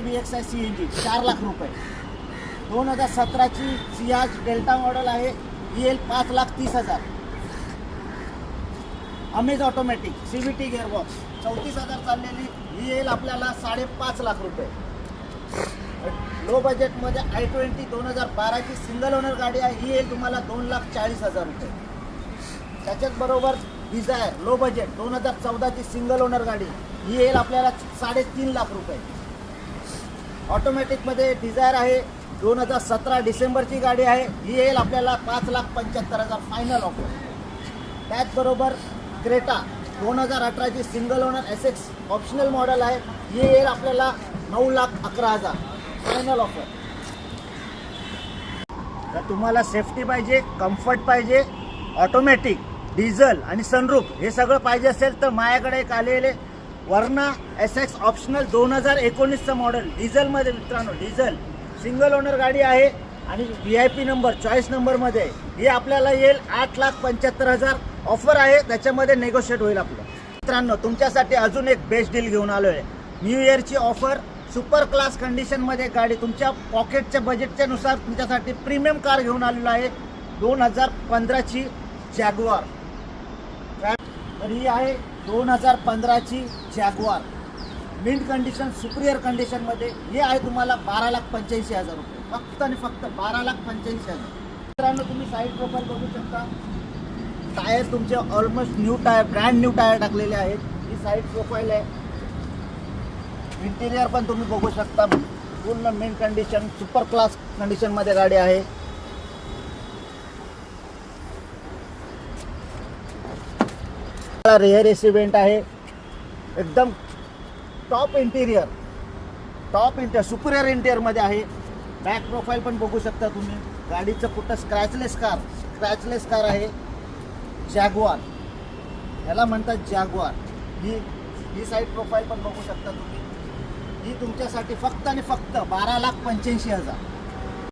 VXI CNG 4 lakh रुपये. 2017ची Ciaz delta model आहे, ही येईल 5,30,000. अमेज ऑटोमॅटिक CVT गिअरबॉक्स 34,000 चाललेली, ही येईल आपल्याला 5.5 लाख रुपये. लो बजेटमध्ये i20 2012ची सिंगल ओनर गाडी आहे, ही येईल तुम्हाला 2,40,000 रुपये. त्याच्याच बरोबर डिझायर लो बजेट 2014ची सिंगल ओनर गाडी, ही येईल आपल्याला 3.5 लाख रुपये. ऑटोमॅटिकमध्ये डिझायर आहे, 2017 डिसेंबरची गाडी आहे, ही येईल आपल्याला 5,75,000 फायनल ऑफर. त्याचबरोबर क्रेटा 2018ची single owner SX optional model आहे, ही येईल आपल्याला 9,11,000 फायनल ऑफर. तर तुम्हाला सेफ्टी पाहिजे, कम्फर्ट पाहिजे, ऑटोमॅटिक, डिझेल आणि सनरूफ हे सगळं पाहिजे असेल तर माझ्याकडे एक आलेले वर्ना SX ऑप्शनल 2019चं मॉडेल डिझेलमध्ये. मित्रांनो, डिझेल सिंगल ओनर गाडी आहे आणि VIP नंबर चॉईस नंबरमध्ये, ही आपल्याला येईल 8,75,000 ऑफर आहे, त्याच्यामध्ये नेगोशिएट होईल आपलं. मित्रांनो, तुमच्यासाठी अजून एक बेस्ट डील घेऊन आलो आहे. न्यू इयरची ऑफर, सुपर क्लास कंडिशनमध्ये गाडी, तुमच्या पॉकेटच्या बजेटच्या नुसार तुमच्यासाठी प्रीमियम कार घेऊन आलेलो आहे. 2015ची जॅग्वार. तर ही आहे 2015ची जॅग्वार, मिंट कंडिशन, सुप्रियर कंडिशनमध्ये. हे आहे तुम्हाला 12,85,000 रुपये, फक्त आणि फक्त 12,85,000. मित्रांनो, तुम्ही साईड प्रोफाईल बघू शकता. टायर तुमचे almost new tyre, brand new tyre टाकलेले आहेत. ही साईड प्रोफाईल आहे. इंटिरियर पण तुम्ही बघू शकता, पूर्ण मिंट कंडिशन, सुपर क्लास कंडिशनमध्ये गाडी आहे. रेअर AC वेंट आहे, एकदम टॉप इंटिरियर, सुपरियर इंटिरियरमध्ये आहे. बॅक प्रोफाईल पण बघू शकता तुम्ही. गाडीचं कुठं स्क्रॅचलेस कार आहे. जॅग्वार, याला म्हणतात जॅग्वार. ही साईड प्रोफाईल पण बघू शकता तुम्ही. ही तुमच्यासाठी फक्त आणि फक्त 12,85,000.